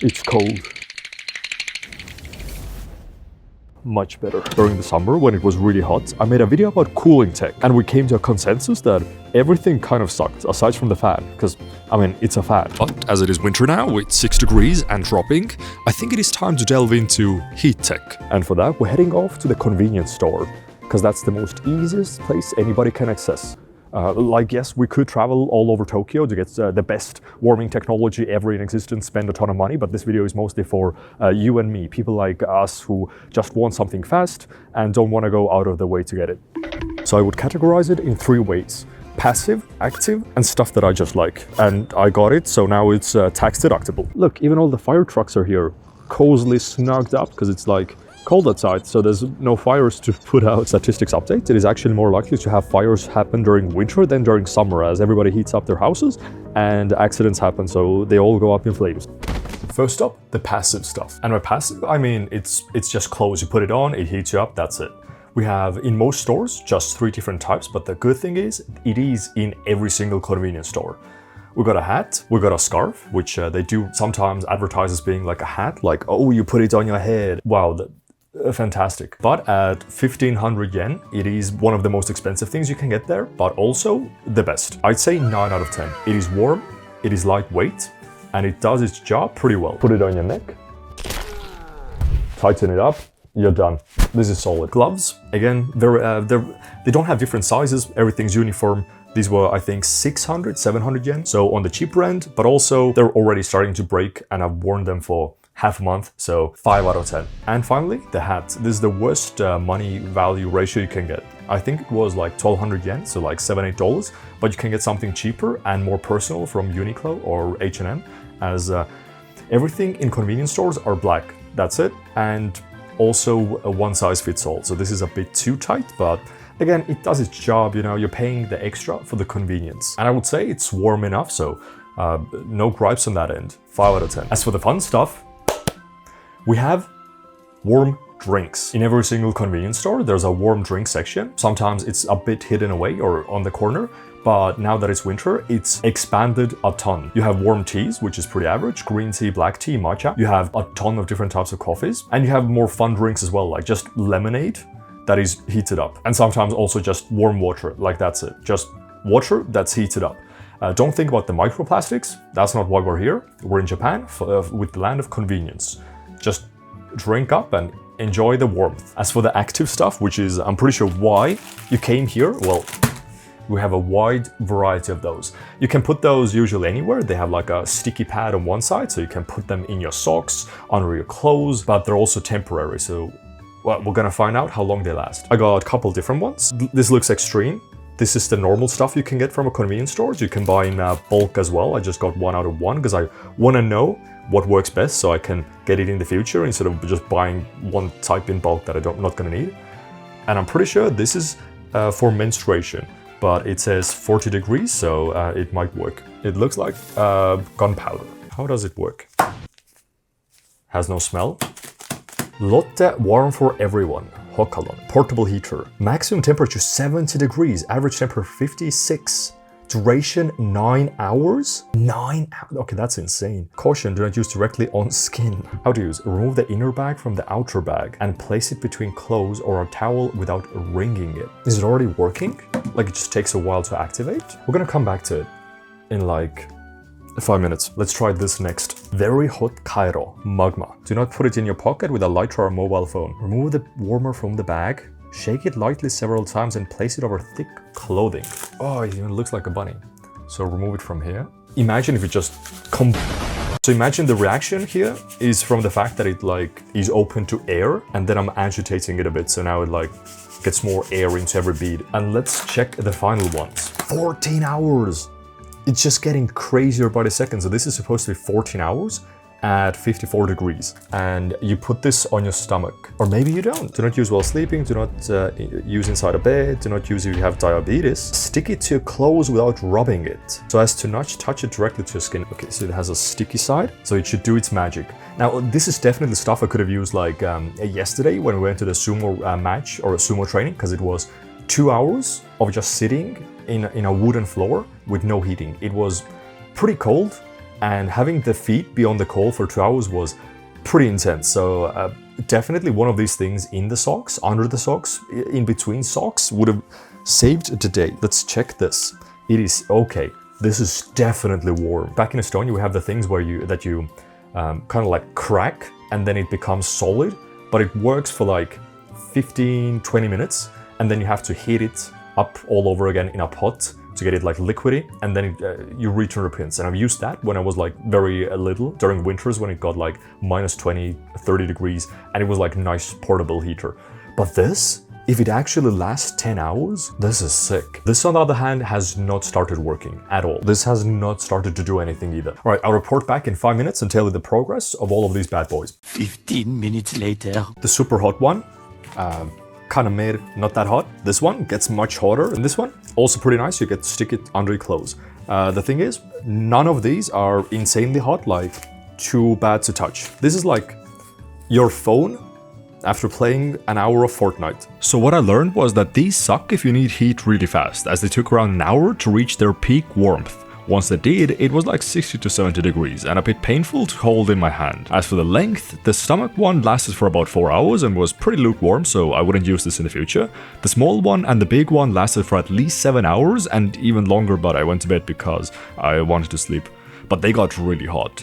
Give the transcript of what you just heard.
It's cold. Much better. During the summer, when it was really hot, I made a video about cooling tech, and we came to a consensus that everything kind of sucked, aside from the fan, because, I mean, it's a fan. But as it is winter now, it's 6 degrees and dropping, I think it is time to delve into heat tech. And for that, we're heading off to the convenience store, because that's the most easiest place anybody can access. Yes, we could travel all over Tokyo to get the best warming technology ever in existence, spend a ton of money, but this video is mostly for you and me, people like us who just want something fast and don't want to go out of the way to get it. So I would categorize it in 3 ways: passive, active, and stuff that I just like. And I got it, so now it's tax deductible. Look, even all the fire trucks are here, cozily snugged up, because it's like cold outside, so there's no fires to put out. Statistics update: it is actually more likely to have fires happen during winter than during summer, as everybody heats up their houses and accidents happen, so they all go up in flames. First up, the passive stuff. And by passive, I mean it's just clothes. You put it on, it heats you up, that's it. We have, in most stores, just 3 different types, but the good thing is, it is in every single convenience store. We got a hat, we got a scarf, which they do sometimes advertise as being like a hat, like, oh, you put it on your head. Wow, fantastic. But at 1,500 yen, it is one of the most expensive things you can get there, but also the best. I'd say 9 out of 10. It is warm, it is lightweight, and it does its job pretty well. Put it on your neck, tighten it up, you're done. This is solid. Gloves, again, they don't have different sizes, everything's uniform. These were, I think, 600, 700 yen, so on the cheaper end, but also they're already starting to break, and I've worn them for half a month, so 5 out of 10. And finally, the hat. This is the worst money value ratio you can get. I think it was like 1,200 yen, so like $7, $8, but you can get something cheaper and more personal from Uniqlo or H&M, as everything in convenience stores are black. That's it. And also a one size fits all. So this is a bit too tight, but again, it does its job, you know, you're paying the extra for the convenience. And I would say it's warm enough, so no gripes on that end. 5 out of 10. As for the fun stuff, we have warm drinks. In every single convenience store, there's a warm drink section. Sometimes it's a bit hidden away or on the corner, but now that it's winter, it's expanded a ton. You have warm teas, which is pretty average, green tea, black tea, matcha. You have a ton of different types of coffees, and you have more fun drinks as well, like just lemonade that is heated up. And sometimes also just warm water, like that's it. Just water that's heated up. Don't think about the microplastics. That's not why we're here. We're in Japan with the land of convenience. Just drink up and enjoy the warmth. As for the active stuff, which is, I'm pretty sure why you came here, well, we have a wide variety of those. You can put those usually anywhere. They have like a sticky pad on one side, so you can put them in your socks, under your clothes, but they're also temporary, so well, we're gonna find out how long they last. I got a couple different ones. This looks extreme. This is the normal stuff you can get from a convenience store. You can buy in bulk as well. I just got 1 out of 1 because I want to know what works best so I can get it in the future instead of just buying one type in bulk that I'm not going to need. And I'm pretty sure this is for menstruation, but it says 40 degrees, so it might work. It looks like gunpowder. How does it work? Has no smell. Lotte warm for everyone. Hokalon. Portable heater. Maximum temperature 70 degrees. Average temperature 56. Duration 9 hours? 9 hours? Okay, that's insane. Caution, do not use directly on skin. How to use. Remove the inner bag from the outer bag and place it between clothes or a towel without wringing it. Is it already working? Like it just takes a while to activate? We're gonna come back to it in like 5 minutes. Let's try this next. Very hot Cairo magma. Do not put it in your pocket with a lighter or mobile phone. Remove the warmer from the bag. Shake it lightly several times and place it over thick clothing. Oh, it even looks like a bunny. So remove it from here. Imagine if it just So imagine the reaction here is from the fact that it like is open to air, and then I'm agitating it a bit, so now it like gets more air into every bead. And let's check the final ones. 14 hours! It's just getting crazier by the second. So this is supposed to be 14 hours at 54 degrees. And you put this on your stomach. Or maybe you don't. Do not use while sleeping. Do not use inside a bed. Do not use if you have diabetes. Stick it to your clothes without rubbing it, so as to not touch it directly to your skin. Okay, so it has a sticky side, so it should do its magic. Now, this is definitely stuff I could have used like yesterday when we went to the sumo match or sumo training, because it was 2 hours of just sitting in a wooden floor with no heating. It was pretty cold, and having the feet be on the cold for 2 hours was pretty intense. So definitely one of these things in the socks, under the socks, in between socks would have saved the day. Let's check this. It is okay. This is definitely warm. Back in Estonia, we have the things where you kind of like crack and then it becomes solid, but it works for like 15-20 minutes, and then you have to heat it up all over again in a pot to get it like liquidy, and then you return the pins. And I've used that when I was like very little during winters when it got like minus 20, 30 degrees, and it was like a nice portable heater. But this, if it actually lasts 10 hours, this is sick. This, on the other hand, has not started working at all. This has not started to do anything either. All right, I'll report back in 5 minutes and tell you the progress of all of these bad boys. 15 minutes later. The super hot one, kind of made, not that hot. This one gets much hotter, and this one, also pretty nice. You get to stick it under your clothes. The thing is, none of these are insanely hot, like too bad to touch. This is like your phone after playing an hour of Fortnite. So what I learned was that these suck if you need heat really fast, as they took around an hour to reach their peak warmth. Once they did, it was like 60 to 70 degrees and a bit painful to hold in my hand. As for the length, the stomach one lasted for about 4 hours and was pretty lukewarm, so I wouldn't use this in the future. The small one and the big one lasted for at least 7 hours and even longer, but I went to bed because I wanted to sleep. But they got really hot.